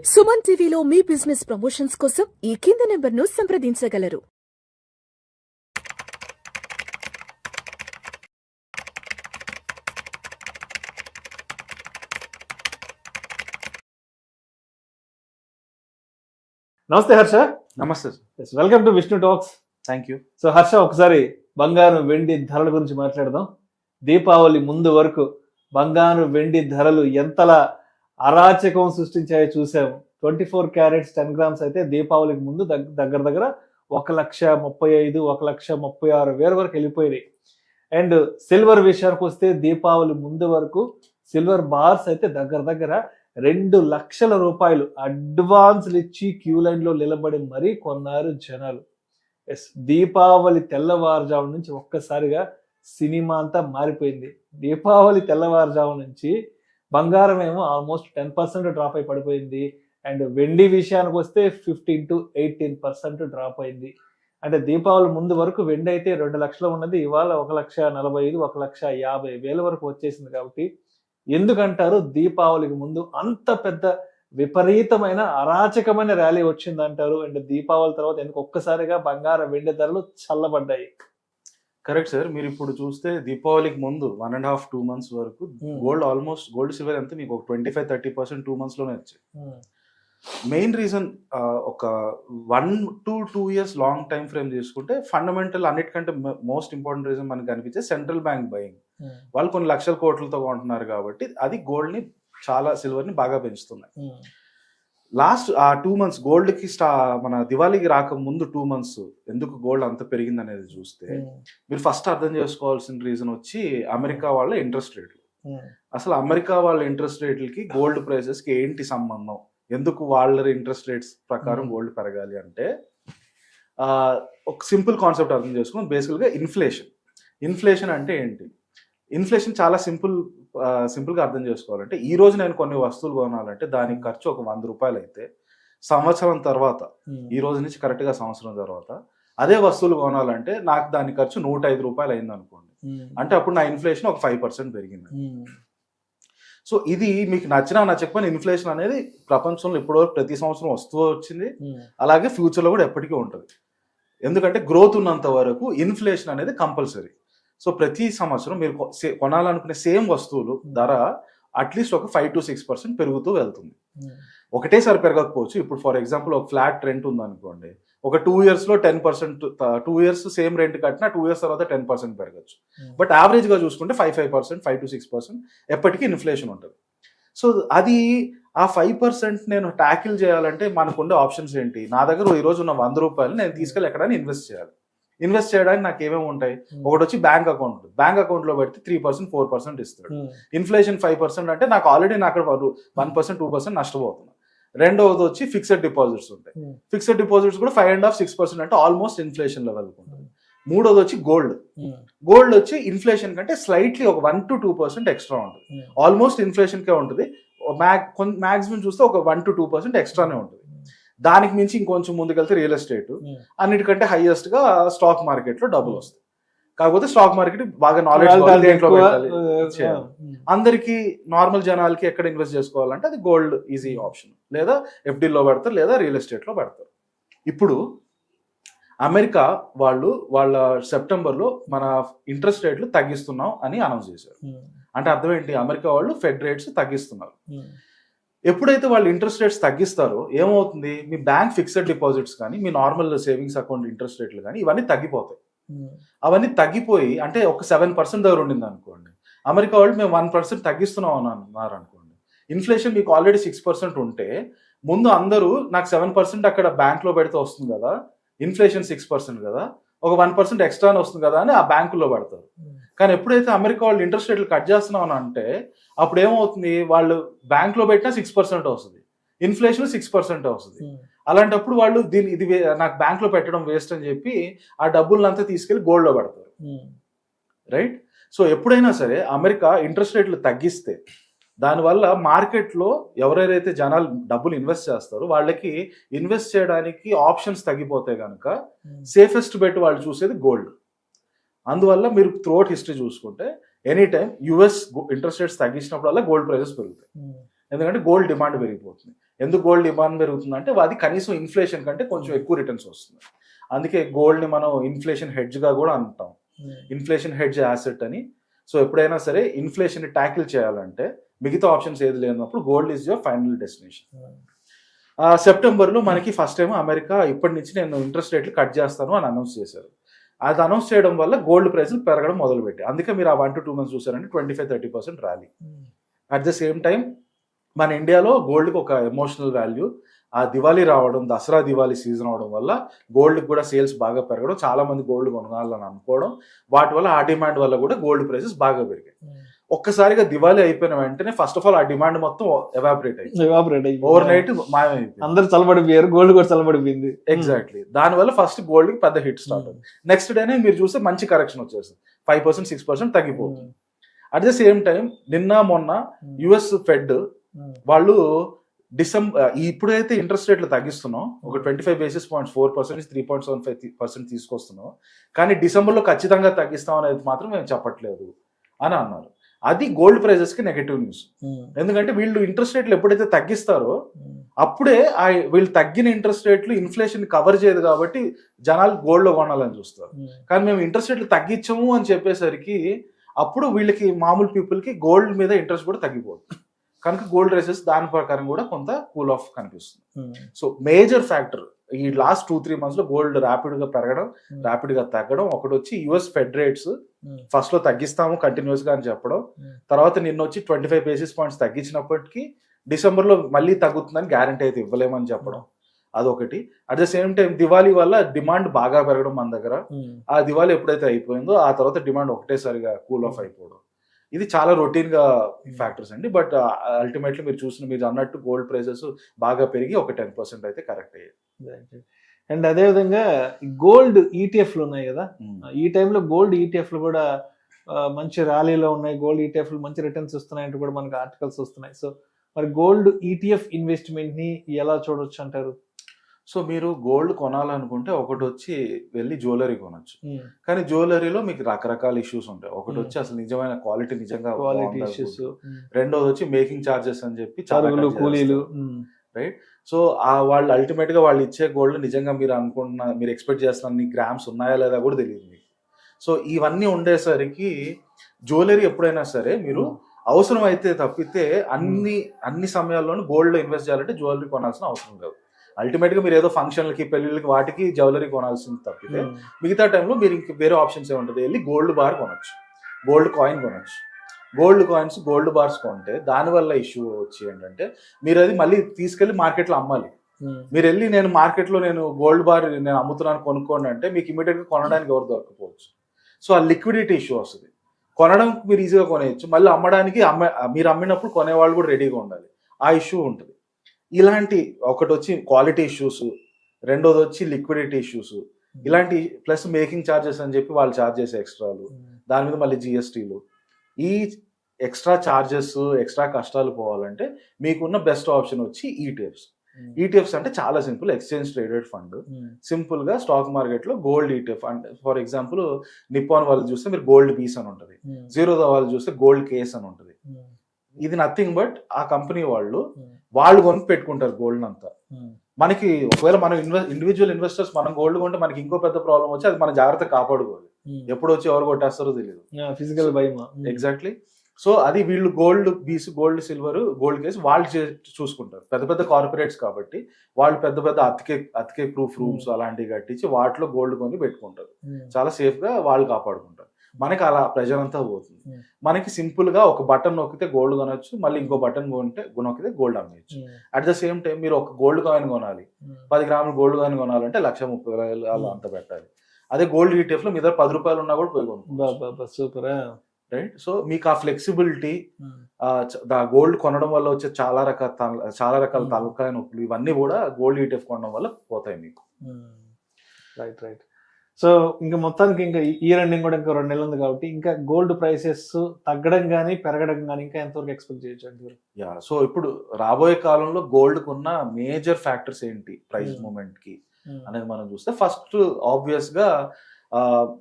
సుమన్ టీవీలో మీ business promotions కోసం ఈ కింది నెంబర్ను సంప్రదించగలరు. నమస్తే హర్ష. నమస్తే sir. Welcome to Vishnu talks. Thank you. So Harsha, ఒకసారి బంగారం వెండి ధరల గురించి మాట్లాడదాం. దీపావళి ముందు వరకు బంగారం వెండి ధరలు ఎంతలా అరాచకం సృష్టించాయో చూసాము. 24 క్యారెట్స్ 10 గ్రామ్స్ అయితే దీపావళికి ముందు దగ్గర దగ్గర 1,35,000 1,36,000 వరకు వెళ్ళిపోయినాయి. అండ్ సిల్వర్ విషయానికి వస్తే దీపావళి ముందు వరకు సిల్వర్ బార్స్ అయితే దగ్గర దగ్గర 2 లక్షల రూపాయలు అడ్వాన్స్లు ఇచ్చి క్యూ లైన్ లో నిలబడి మరీ కొన్నారు జనాలు. ఎస్, దీపావళి తెల్లవారుజాము నుంచి ఒక్కసారిగా సినిమా అంతా మారిపోయింది. దీపావళి తెల్లవారుజాము నుంచి బంగారం ఏమో ఆల్మోస్ట్ 10% డ్రాప్ అయి పడిపోయింది. అండ్ వెండి విషయానికి వస్తే 15 to 18% డ్రాప్ అయింది. అంటే దీపావళి ముందు వరకు వెండి అయితే 2 లక్షలు ఉన్నది, ఇవాళ 1,45,000 1,50,000 వరకు వచ్చేసింది. కాబట్టి ఎందుకంటారు దీపావళికి ముందు అంత పెద్ద విపరీతమైన అరాచకమైన ర్యాలీ వచ్చిందంటారు? అండ్ దీపావళి తర్వాత ఎందుకు ఒక్కసారిగా బంగారం వెండి ధరలు చల్లబడ్డాయి? Correct sir. మీరు ఇప్పుడు చూస్తే దీపావళికి ముందు 1.5-2 months వరకు గోల్డ్ సిల్వర్ అంతా మీకు ఒక 25-30% 2 months లోనే వచ్చాయి. మెయిన్ రీజన్ ఒక 1 to 2 years long time frame తీసుకుంటే ఫండమెంటల్ అన్నిటికంటే మోస్ట్ ఇంపార్టెంట్ రీజన్ మనకి కనిపించే సెంట్రల్ బ్యాంక్ బయింగ్. వాళ్ళు కొన్ని లక్షల కోట్లతో కొంటున్నారు కాబట్టి అది గోల్డ్ ని చాలా సిల్వర్ ని బాగా పెంచుతున్నాయి. లాస్ట్ ఆ 2 months గోల్డ్ కి మన దివాళీకి రాక ముందు 2 months ఎందుకు గోల్డ్ అంత పెరిగింది అనేది చూస్తే మీరు ఫస్ట్ అర్థం చేసుకోవాల్సిన రీజన్ వచ్చి అమెరికా వాళ్ళ ఇంట్రెస్ట్ రేట్లు. అసలు అమెరికా వాళ్ళ ఇంట్రెస్ట్ రేట్లకి గోల్డ్ ప్రైసెస్ కి ఏంటి సంబంధం? ఎందుకు వాళ్ళ ఇంట్రెస్ట్ రేట్స్ ప్రకారం గోల్డ్ పెరగాలి అంటే ఒక సింపుల్ కాన్సెప్ట్ అర్థం చేసుకుని బేసికల్గా ఇన్ఫ్లేషన్ అంటే ఏంటి? ఇన్ఫ్లేషన్ చాలా సింపుల్గా అర్థం చేసుకోవాలంటే ఈ రోజు నేను కొన్ని వస్తువులు కొనాలంటే దానికి ఖర్చు ఒక 100 రూపాయలు అయితే సంవత్సరం తర్వాత, ఈ రోజు నుంచి కరెక్ట్గా సంవత్సరం తర్వాత అదే వస్తువులు కొనాలంటే నాకు దాని ఖర్చు 105 రూపాయలు అయింది అనుకోండి. అంటే అప్పుడు నా ఇన్ఫ్లేషన్ ఒక 5% పెరిగింది. సో ఇది మీకు నచ్చినా నచ్చకపోయినా ఇన్ఫ్లేషన్ అనేది ప్రపంచంలో ఇప్పటివరకు ప్రతి సంవత్సరం వస్తూ వచ్చింది, అలాగే ఫ్యూచర్లో కూడా ఎప్పటికీ ఉంటుంది. ఎందుకంటే గ్రోత్ ఉన్నంత వరకు ఇన్ఫ్లేషన్ అనేది కంపల్సరీ. సో ప్రతి సంవత్సరం మీరు కొనాలనుకునే సేమ్ వస్తువులు ధర అట్లీస్ట్ ఒక 5 to 6% పెరుగుతూ వెళ్తుంది. ఒకటేసారి పెరగకపోవచ్చు. ఇప్పుడు ఫర్ ఎగ్జాంపుల్ ఒక ఫ్లాట్ రెంట్ ఉందనుకోండి, ఒక 2 years లో 10%, 2 years సేమ్ రెంట్ కట్టినా 2 years తర్వాత 10% పెరగచ్చు. బట్ యావరేజ్ గా చూసుకుంటే 5% 5 to 6% ఎప్పటికీ ఇన్ఫ్లేషన్ ఉంటుంది. సో అది ఆ 5% నేను ట్యాకిల్ చేయాలంటే మనకుండే ఆప్షన్స్ ఏంటి? నా దగ్గర ఈ రోజు ఉన్న 100 రూపాయలు నేను తీసుకెళ్ళి ఎక్కడైనా ఇన్వెస్ట్ చేయాలి. ఇన్వెస్ట్ చేయడానికి నాకు ఏమేమి ఉంటాయి? ఒకటి వచ్చి బ్యాంక్ అకౌంట్ లో పెడితే 3% 4% ఇస్తాడు. ఇన్ఫ్లేషన్ 5% అంటే నాకు ఆల్రెడీ నాకు 1% 2% నష్టపోతున్నా. రెండవది వచ్చి ఫిక్స్డ్ డిపాజిట్స్ ఉంటాయి. ఫిక్స్డ్ డిపాజిట్స్ కూడా 5.5-6% అంటే ఆల్మోస్ట్ ఇన్ఫ్లేషన్ లెవెల్ ఉంటుంది. మూడోది వచ్చి గోల్డ్ వచ్చి ఇన్ఫ్లేషన్ కంటే స్లైట్లీ ఒక 1 to 2% ఎక్స్ట్రా ఉంటుంది. ఆల్మోస్ట్ ఇన్ఫ్లేషన్ కే ఉంటుంది. మాక్సిమం చూస్తే ఒక 1 to 2% ఎక్స్ట్రానే ఉంటుంది. దానికి మించి ఇంకొంచెం ముందుకెళ్తే రియల్ ఎస్టేట్, అన్నిటికంటే హైయెస్ట్ గా స్టాక్ మార్కెట్ లో డబ్బులు వస్తాయి. కాకపోతే స్టాక్ మార్కెట్ బాగా నాలెడ్జ్ అందరికి నార్మల్ జనాలకి ఎక్కడ ఇన్వెస్ట్ చేసుకోవాలంటే అది గోల్డ్ ఈజీ ఆప్షన్, లేదా ఎఫ్డీలో పెడతారు, లేదా రియల్ ఎస్టేట్ లో పెడతారు. ఇప్పుడు అమెరికా వాళ్ళ సెప్టెంబర్లో మన ఇంట్రెస్ట్ రేట్లు తగ్గిస్తున్నాం అని అనౌన్స్ చేశారు. అంటే అర్థం ఏంటి? అమెరికా వాళ్ళు ఫెడ్ రేట్స్ తగ్గిస్తున్నారు. ఎప్పుడైతే వాళ్ళు ఇంట్రెస్ట్ రేట్స్ తగ్గిస్తారో ఏమవుతుంది? మీ బ్యాంక్ ఫిక్స్డ్ డిపాజిట్స్ కానీ, మీ నార్మల్ సేవింగ్స్ అకౌంట్ ఇంట్రెస్ట్ రేట్లు కానీ ఇవన్నీ తగ్గిపోతాయి. అవన్నీ తగ్గిపోయి అంటే ఒక 7% దగ్గర ఉండింది అనుకోండి, అమెరికా వాళ్ళు మేము 1% తగ్గిస్తున్నాం అని అన్నారు అనుకోండి. ఇన్ఫ్లేషన్ మీకు ఆల్రెడీ 6% ఉంటే ముందు అందరూ నాకు 7% అక్కడ బ్యాంక్ లో పెడితే వస్తుంది కదా, ఇన్ఫ్లేషన్ 6% కదా, ఒక 1% ఎక్స్ట్రా వస్తుంది కదా అని ఆ బ్యాంకులో పెడతారు. కానీ ఎప్పుడైతే అమెరికా వాళ్ళు ఇంట్రెస్ట్ రేట్లు కట్ చేస్తున్నాం అంటే అప్పుడు ఏమవుతుంది? వాళ్ళు బ్యాంక్ లో పెట్టినా 6% వస్తుంది, ఇన్ఫ్లేషన్ 6% వస్తుంది. అలాంటప్పుడు వాళ్ళు ఇది నాకు బ్యాంక్ లో పెట్టడం వేస్ట్ అని చెప్పి ఆ డబ్బులంతా తీసుకెళ్లి గోల్డ్ లో పెడతారు. రైట్? సో ఎప్పుడైనా సరే అమెరికా ఇంట్రెస్ట్ రేట్లు తగ్గిస్తే దానివల్ల మార్కెట్లో ఎవరైతే జనాలు డబ్బులు ఇన్వెస్ట్ చేస్తారో వాళ్ళకి ఇన్వెస్ట్ చేయడానికి ఆప్షన్స్ తగ్గిపోతాయి కనుక సేఫెస్ట్ బెట్ వాళ్ళు చూసేది గోల్డ్. అందువల్ల మీరు త్రూఅవుట్ హిస్టరీ చూసుకుంటే any time US interest rates తగ్గించినప్పుడల్లా గోల్డ్ ప్రైజెస్ పెరుగుతాయి. ఎందుకంటే గోల్డ్ డిమాండ్ పెరిగిపోతుంది. ఎందుకు గోల్డ్ డిమాండ్ పెరుగుతుందంటే అది కనీసం ఇన్ఫ్లేషన్ కంటే కొంచెం ఎక్కువ రిటర్న్స్ వస్తుంది. అందుకే గోల్డ్ని మనం ఇన్ఫ్లేషన్ హెడ్జ్గా కూడా అంటాం, ఇన్ఫ్లేషన్ హెడ్జ్ యాసెట్ అని. సో ఎప్పుడైనా సరే ఇన్ఫ్లేషన్ ట్యాకిల్ చేయాలంటే మిగతా ఆప్షన్స్ ఏది లేనప్పుడు gold is your final destination. సెప్టెంబర్లో మనకి ఫస్ట్ టైం అమెరికా ఇప్పటి నుంచి నేను ఇంట్రెస్ట్ రేట్లు కట్ చేస్తాను అని అనౌన్స్ చేశారు. అది అనౌన్స్ చేయడం వల్ల గోల్డ్ ప్రైస్లు పెరగడం మొదలుపెట్టాయి. అందుకే మీరు ఆ 1 to 2 months చూసారంటే 25-30% rally. At the same time మన ఇండియాలో గోల్డ్కి ఒక ఎమోషనల్ వాల్యూ. ఆ దివాళీ రావడం, దసరా దివాళీ సీజన్ అవడం వల్ల గోల్డ్కి కూడా సేల్స్ బాగా పెరగడం, చాలా మంది గోల్డ్ కొనాలని అనుకోవడం, వాటి వల్ల ఆ డిమాండ్ వల్ల కూడా గోల్డ్ ప్రైసెస్ బాగా పెరిగాయి. ఒక్కసారిగా దివాళీ అయిపోయిన వెంటనే ఫస్ట్ ఆఫ్ ఆల్ ఆ డిమాండ్ మొత్తం ఎవాపరేట్ అయ్యి ఓవర్ నైట్ మాయమైపోయింది. అందరు చల్లబడిపోయారు, గోల్డ్ కూడా చల్లబడిపోయింది. ఎగ్జాక్ట్లీ. దానివల్ల ఫస్ట్ గోల్డ్ కి పెద్ద హిట్ స్టార్ట్ అవుతుంది. నెక్స్ట్ డేనే మీరు చూస్తే మంచి కరెక్షన్ వచ్చేస్తుంది, 5%-6% తగ్గిపోతుంది. అట్ ద సేమ్ టైం నిన్న మొన్న యుఎస్ ఫెడ్ వాళ్ళు ఇప్పుడైతే ఇంట్రెస్ట్ రేట్లు తగ్గిస్తున్నాం, ఒక 25 basis points 4% 3.75% తీసుకొస్తున్నాం, కానీ డిసెంబర్లో ఖచ్చితంగా తగ్గిస్తాం అనేది మాత్రం మేము చెప్పట్లేదు అని అన్నారు. అది గోల్డ్ ప్రైజెస్ కి నెగటివ్ న్యూస్. ఎందుకంటే వీళ్ళు ఇంట్రెస్ట్ రేట్లు ఎప్పుడైతే తగ్గిస్తారో అప్పుడే వీళ్ళు తగ్గిన ఇంట్రెస్ట్ రేట్లు ఇన్ఫ్లేషన్ కవర్ చేయదు కాబట్టి జనాలు గోల్డ్ లో కొనాలని చూస్తారు. కానీ మేము ఇంట్రెస్ట్ రేట్లు తగ్గించము అని చెప్పేసరికి అప్పుడు వీళ్ళకి మామూలు పీపుల్ కి గోల్డ్ మీద ఇంట్రెస్ట్ కూడా తగ్గిపోతుంది. కనుక గోల్డ్ రేసెస్ దాని ప్రకారం కూడా కొంత కూల్ ఆఫ్ కనిపిస్తుంది. సో మేజర్ ఫ్యాక్టర్ ఈ లాస్ట్ 2-3 months లో గోల్డ్ ర్యాపిడ్ గా పెరగడం, ర్యాపిడ్ గా తగ్గడం. ఒకటి వచ్చి యుఎస్ ఫెడ్ రేట్స్ ఫస్ట్ లో తగ్గిస్తాము కంటిన్యూస్ గా అని చెప్పడం, తర్వాత నిన్న వచ్చి 25 basis points తగ్గించినప్పటికీ డిసెంబర్ లో మళ్ళీ తగ్గుతుందని గ్యారంటీ అయితే ఇవ్వలేమని చెప్పడం, అదొకటి. At the same time Diwali వల్ల డిమాండ్ బాగా పెరగడం మన దగ్గర. ఆ దివాళీ ఎప్పుడైతే అయిపోయిందో ఆ తర్వాత డిమాండ్ ఒకటేసారిగా కూల్ ఆఫ్ అయిపోవడం, ఇది చాలా రొటీన్ గా ఫ్యాక్టర్స్ అండి. బట్ అల్టిమేట్లీ మీరు అన్నట్టు గోల్డ్ ప్రైసెస్ బాగా పెరిగి ఒక 10% అయితే కరెక్ట్ అయ్యాయి. అండ్ అదేవిధంగా గోల్డ్ ఈటీఎఫ్లు ఉన్నాయి కదా, ఈ టైంలో గోల్డ్ ఈటీఎఫ్లు కూడా మంచి ర్యాలీలో ఉన్నాయి, గోల్డ్ ఈటీఎఫ్లు మంచి రిటర్న్స్ వస్తున్నాయంటూ కూడా మనకు ఆర్టికల్స్ వస్తున్నాయి. సో మరి గోల్డ్ ఈటీఎఫ్ ఇన్వెస్ట్మెంట్ ని ఎలా చూడొచ్చు అంటారు? సో మీరు గోల్డ్ కొనాలనుకుంటే ఒకటి వచ్చి వెళ్ళి జ్యువెలరీ కొనొచ్చు, కానీ జ్యువెలరీలో మీకు రకరకాల ఇష్యూస్ ఉంటాయి. ఒకటి వచ్చి అసలు నిజమైన క్వాలిటీ నిజంగా క్వాలిటీ ఇష్యూస్, రెండోది వచ్చి మేకింగ్ చార్జెస్ అని చెప్పి కూలీలు, రైట్. సో వాళ్ళు అల్టిమేట్ గా వాళ్ళు ఇచ్చే గోల్డ్ నిజంగా మీరు ఎక్స్పెక్ట్ చేస్తున్న గ్రామ్స్ ఉన్నాయా లేదా కూడా తెలియదు మీకు. సో ఇవన్నీ ఉండేసరికి జ్యువెలరీ ఎప్పుడైనా సరే మీరు అవసరం అయితే తప్పితే అన్ని సమయాల్లోనూ గోల్డ్ లో ఇన్వెస్ట్ చేయాలంటే జ్యువెలరీ కొనాల్సిన అవసరం లేదు. అల్టిమేట్ గా మీరు ఏదో ఫంక్షన్లకి పెళ్లిళ్ళకి వాటికి జ్యువెలరీ కొనాల్సింది తప్పితే మిగతా టైంలో మీరు ఇంక వేరే ఆప్షన్స్ ఏముంటుంది, వెళ్ళి గోల్డ్ బార్ కొనొచ్చు, గోల్డ్ కాయిన్ కొనొచ్చు. గోల్డ్ కాయిన్స్, గోల్డ్ బార్స్ కొంటే దానివల్ల ఇష్యూ వచ్చి ఏంటంటే మీరు అది మళ్ళీ తీసుకెళ్లి మార్కెట్లో అమ్మాలి. మీరు వెళ్ళి నేను మార్కెట్లో గోల్డ్ బార్ నేను అమ్ముతున్నాను కొనుక్కోండి అంటే మీకు ఇమీడియట్ గా కొనడానికి ఎవరు దొరకపోవచ్చు. సో ఆ లిక్విడిటీ ఇష్యూ వస్తుంది. కొనడం మీరు ఈజీగా కొనేయచ్చు, మళ్ళీ అమ్మడానికి మీరు అమ్మినప్పుడు కొనేవాళ్ళు కూడా రెడీగా ఉండాలి, ఆ ఇష్యూ ఉంటుంది. ఇలాంటి ఒకటి వచ్చి క్వాలిటీ ఇష్యూస్, రెండోది వచ్చి లిక్విడిటీ ఇష్యూస్, ఇలాంటి ప్లస్ మేకింగ్ ఛార్జెస్ అని చెప్పి వాళ్ళు ఛార్జ్ చేసే ఎక్స్ట్రాలు, దాని మీద మళ్ళీ జిఎస్టీలు, ఈ ఎక్స్ట్రా ఛార్జెస్ ఎక్స్ట్రా కష్టాలు పోవాలంటే మీకున్న బెస్ట్ ఆప్షన్ వచ్చి ఈటీఎఫ్స్. ఈటీఎఫ్స్ అంటే చాలా simple, exchange traded fund. Simple గా స్టాక్ మార్కెట్ లో గోల్డ్ ఈటీఎఫ్ అంటే ఫర్ ఎగ్జాంపుల్ నిప్పాన్ వాళ్ళు చూస్తే మీరు గోల్డ్ బీస్ అని ఉంటుంది, జీరోదా వాళ్ళు చూస్తే గోల్డ్ కేస్ అని ఉంటుంది. ఇది నథింగ్ బట్ ఆ కంపెనీ వాళ్ళు కొని పెట్టుకుంటారు గోల్డ్ అంతా. మనకి ఒకవేళ మనం ఇండివిజువల్ ఇన్వెస్టర్స్ మనం గోల్డ్ కొంటే మనకి ఇంకో పెద్ద ప్రాబ్లం వచ్చి అది మన జాగ్రత్త కాపాడుకోవాలి, ఎప్పుడు వచ్చి ఎవరు కొట్టేస్తారో తెలియదు, ఫిజికల్ భయం. ఎగ్జాక్ట్లీ. సో అది వీళ్ళు గోల్డ్ బీస్, గోల్డ్ సిల్వర్, గోల్డ్ కేసు వాళ్ళు చూసుకుంటారు. పెద్ద పెద్ద కార్పొరేట్స్ కాబట్టి వాళ్ళు పెద్ద పెద్ద అతికే ప్రూఫ్ రూమ్స్ అలాంటివి కట్టించి వాటిలో గోల్డ్ కొని పెట్టుకుంటారు, చాలా సేఫ్ గా వాళ్ళు కాపాడుకుంటారు. మనకి అలా ప్రెజర్ అంతా పోతుంది. మనకి సింపుల్ గా ఒక బటన్ నొక్కితే గోల్డ్ కొనొచ్చు, మళ్ళీ ఇంకో బటన్ నొక్కితే గోల్డ్ అమ్మేయచ్చు. అట్ ద సేమ్ టైం మీరు ఒక గోల్డ్ కాయిన్ కొనాలి, 10 గ్రాములు గోల్డ్ కాయిన్ కొనాలంటే 1,30,000 అలా అంత పెట్టాలి. అదే గోల్డ్ ఈటీఎఫ్ లో మీ దగ్గర 10 రూపాయలు ఉన్నా కూడా పోయి కొనుక్కోవచ్చు. Super, right. సో మీకు ఆ ఫ్లెక్సిబిలిటీ, గోల్డ్ కొనడం వల్ల వచ్చే చాలా రకాల తలకాయ నొప్పులు ఇవన్నీ కూడా గోల్డ్ ఈటీఎఫ్ కొనడం వల్ల పోతాయి మీకు. Right right. సో ఇంకా మొత్తానికి ఇంకా ఇయర్ ఎండింగ్ కూడా ఇంకా 2 నెలలు ఉంది కాబట్టి ఇంకా గోల్డ్ ప్రైసెస్ తగ్గడం కానీ పెరగడం కానీ ఇంకా ఎంతవరకు ఎక్స్పెక్ట్ చేయొచ్చు అండి? యా, సో ఇప్పుడు రాబోయే కాలంలో గోల్డ్ కున్న మేజర్ ఫ్యాక్టర్స్ ఏంటి ప్రైస్ మూమెంట్ కి అనేది మనం చూస్తే, ఫస్ట్ ఆబ్వియస్ గా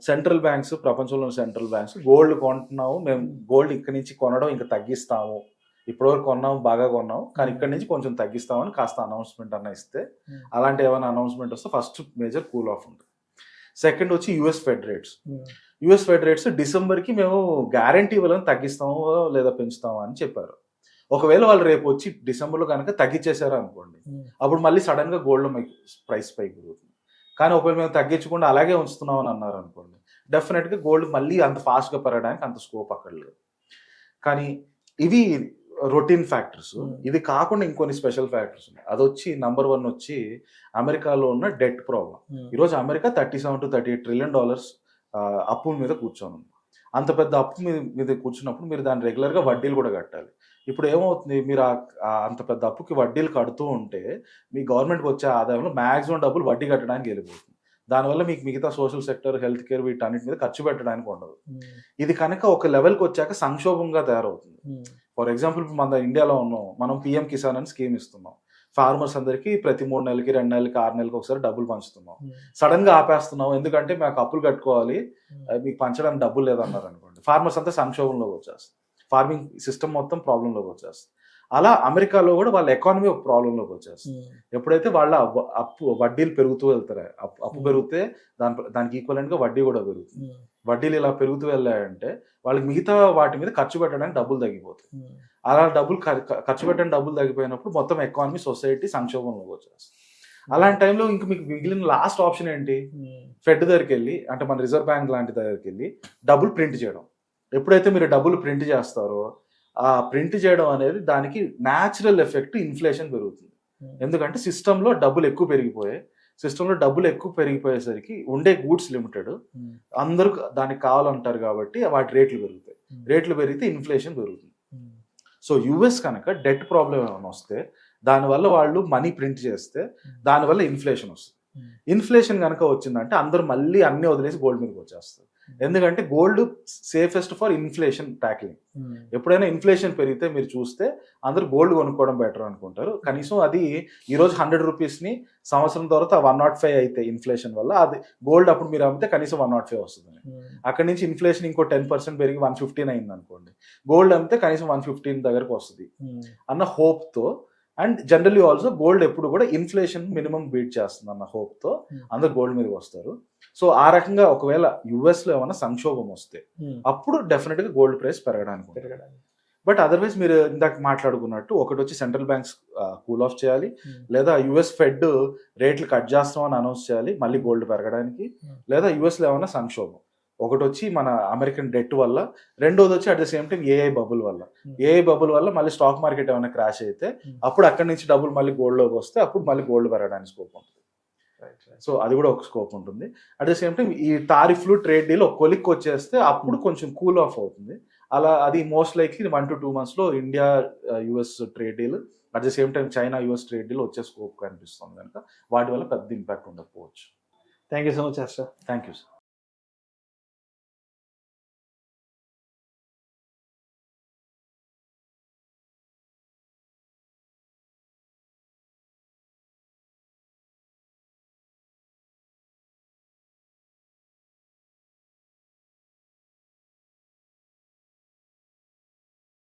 సెంట్రల్ బ్యాంక్స్, ప్రపంచంలో సెంట్రల్ బ్యాంక్స్ గోల్డ్ కొంటున్నాము, మేము గోల్డ్ ఇక్కడి నుంచి కొనడం ఇంకా తగ్గిస్తాము ఇప్పటివరకు కొన్నాం, బాగా కొన్నాం, కానీ ఇక్కడ నుంచి కొంచెం తగ్గిస్తామని కాస్త అనౌన్స్మెంట్ అన్న ఇస్తే, అలాంటి ఏమైనా అనౌన్స్మెంట్ వస్తే ఫస్ట్ మేజర్ కూల్ ఆఫ్ ఉంటుంది. సెకండ్ వచ్చి యుఎస్ ఫెడ్ రేట్స్ డిసెంబర్కి మేము గ్యారంటీ ఇవ్వాలని తగ్గిస్తాము లేదా పెంచుతాము అని చెప్పారు. ఒకవేళ వాళ్ళు రేపు వచ్చి డిసెంబర్లో కనుక తగ్గించేశారు అనుకోండి, అప్పుడు మళ్ళీ సడన్గా గోల్డ్లో ప్రైస్ పైకి పెరుగుతుంది. కానీ ఒకవేళ మేము తగ్గించకుండా అలాగే ఉంచుతున్నాం అని అన్నారు అనుకోండి, డెఫినెట్గా గోల్డ్ మళ్ళీ అంత ఫాస్ట్గా పెరగడానికి అంత స్కోప్ అక్కడ లేదు. కానీ ఇవి రొటీన్ ఫ్యాక్టర్స్. ఇది కాకుండా ఇంకొన్ని స్పెషల్ ఫ్యాక్టర్స్ ఉన్నాయి. అది వచ్చి నంబర్ 1 వచ్చి అమెరికాలో ఉన్న డెట్ ప్రాబ్లం. ఈరోజు అమెరికా $37 to $38 trillion అప్పు మీద కూర్చొని ఉంది. అంత పెద్ద అప్పు మీద కూర్చున్నప్పుడు మీరు దాన్ని రెగ్యులర్గా వడ్డీలు కూడా కట్టాలి. ఇప్పుడు ఏమవుతుంది, మీరు అంత పెద్ద అప్పుకి వడ్డీలు కడుతూ ఉంటే మీ గవర్నమెంట్కి వచ్చే ఆదాయంలో మ్యాక్సిమం డబ్బులు వడ్డీ కట్టడానికి వెళ్ళిపోతుంది. దానివల్ల మీకు మిగతా సోషల్ సెక్టర్, హెల్త్ కేర్ వీటన్నిటి మీద ఖర్చు పెట్టడానికి ఉండదు. ఇది కనుక ఒక లెవెల్కి వచ్చాక సంక్షోభంగా తయారవుతుంది. ఫర్ ఎగ్జాంపుల్ మన ఇండియాలో ఉన్నాం, మనం పిఎం కిసాన్ అని స్కీమ్ ఇస్తున్నాం. ఫార్మర్స్ అందరికీ ప్రతి 3 నెలలకి, 2 నెలలకి, 6 నెలలకి ఒకసారి డబ్బులు పంచుతున్నాం. సడన్ గా ఆపేస్తున్నాం ఎందుకంటే మాకు అప్పులు కట్టుకోవాలి, మీకు పంచడానికి డబ్బులు లేదన్నారు అనుకోండి, ఫార్మర్స్ అంతా సంక్షోభంలోకి వచ్చేస్తారు. ఫార్మింగ్ సిస్టమ్ మొత్తం ప్రాబ్లంలోకి వచ్చేస్తుంది. అలా అమెరికాలో కూడా వాళ్ళ ఎకానమీ ఒక ప్రాబ్లంలోకి వచ్చేస్తుంది. ఎప్పుడైతే వాళ్ళ వడ్డీలు పెరుగుతూ వెళ్తారో, అప్పు పెరిగితే దానికి ఈక్వలెంట్ గా వడ్డీ కూడా పెరుగుతుంది. వడ్డీలు ఇలా పెరుగుతూ వెళ్ళాయంటే వాళ్ళకి మిగతా వాటి మీద ఖర్చు పెట్టడానికి డబ్బులు తగ్గిపోతాయి. అలా ఖర్చు పెట్టడానికి డబ్బులు తగ్గిపోయినప్పుడు మొత్తం ఎకానమీ, సొసైటీ సంక్షోభంలోకి వచ్చేస్తుంది. అలాంటి టైంలో ఇంక మీకు మిగిలిన లాస్ట్ ఆప్షన్ ఏంటి, ఫెడ్ దగ్గరికి వెళ్ళి, అంటే మన రిజర్వ్ బ్యాంక్ లాంటి దగ్గరికి వెళ్ళి డబ్బులు ప్రింట్ చేయడం. ఎప్పుడైతే మీరు డబ్బులు ప్రింట్ చేస్తారో, ఆ ప్రింట్ చేయడం అనేది దానికి న్యాచురల్ ఎఫెక్ట్ ఇన్ఫ్లేషన్ పెరుగుతుంది. ఎందుకంటే సిస్టంలో డబ్బులు ఎక్కువ పెరిగిపోయేసరికి ఉండే గూడ్స్ లిమిటెడ్, అందరూ దానికి కావాలంటారు కాబట్టి వాటి రేట్లు పెరుగుతాయి. రేట్లు పెరిగితే ఇన్ఫ్లేషన్ పెరుగుతుంది. సో యుఎస్ కనుక డెట్ ప్రాబ్లం ఏమైనా వస్తే, దానివల్ల వాళ్ళు మనీ ప్రింట్ చేస్తే దానివల్ల ఇన్ఫ్లేషన్ వస్తుంది. ఇన్ఫ్లేషన్ కనుక వచ్చిందంటే అందరూ మళ్ళీ అన్ని వదిలేసి గోల్డ్ మీదకి వచ్చేస్తారు. ఎందుకంటే gold safest for inflation tackling. ఎప్పుడైనా ఇన్ఫ్లేషన్ పెరిగితే మీరు చూస్తే అందరూ గోల్డ్ కొనుక్కోవడం బెటర్ అనుకుంటారు. కనీసం అది ఈరోజు 100 రూపీస్ని సంవత్సరం తర్వాత 105 అయితే ఇన్ఫ్లేషన్ వల్ల, అది గోల్డ్ అప్పుడు మీరు అమ్మితే కనీసం 105 వస్తుంది. అక్కడి నుంచి ఇన్ఫ్లేషన్ ఇంకో 10% పెరిగి 115 అయింది అనుకోండి, గోల్డ్ అమ్మితే కనీసం 115 దగ్గరకు వస్తుంది అన్న హోప్తో. అండ్ జనరల్లీ ఆల్సో గోల్డ్ ఎప్పుడు కూడా ఇన్ఫ్లేషన్ మినిమం బీట్ చేస్తుంది అన్న హోప్తో అందరు గోల్డ్ మీదకి వస్తారు. సో ఆ రకంగా ఒకవేళ యుఎస్లో ఏమైనా సంక్షోభం వస్తే అప్పుడు డెఫినెట్గా గోల్డ్ ప్రైస్ పెరగడానికి. బట్ అదర్వైజ్ మీరు ఇందాక మాట్లాడుకున్నట్టు, ఒకటి వచ్చి సెంట్రల్ బ్యాంక్స్ కూల్ ఆఫ్ చేయాలి, లేదా యుఎస్ ఫెడ్ రేట్లు కట్ చేస్తామని అనౌన్స్ చేయాలి మళ్ళీ గోల్డ్ పెరగడానికి, లేదా యుఎస్లో ఏమైనా సంక్షోభం. ఒకటి వచ్చి మన అమెరికన్ డెట్ వల్ల, రెండోది వచ్చి at the same time AI bubble వల్ల మళ్ళీ స్టాక్ మార్కెట్ ఏమైనా క్రాష్ అయితే అప్పుడు అక్కడి నుంచి డబ్బులు మళ్ళీ గోల్డ్లోకి వస్తే అప్పుడు మళ్ళీ గోల్డ్ పెరగడానికి స్కోప్ ఉంటుంది. సో అది కూడా ఒక స్కోప్ ఉంటుంది. అట్ ద సేమ్ టైం ఈ టారిఫ్లు, ట్రేడ్ డీల్ ఒక కొలిక్కి వచ్చేస్తే అప్పుడు కొంచెం కూల్ ఆఫ్ అవుతుంది. అలా అది most likely 1 to 2 months India US trade deal, at the same time China US trade deal వచ్చే స్కోప్ కనిపిస్తుంది కనుక వాటి వల్ల పెద్ద ఇంపాక్ట్ ఉండకపోవచ్చు. Thank you so much Harsha. Thank you sir.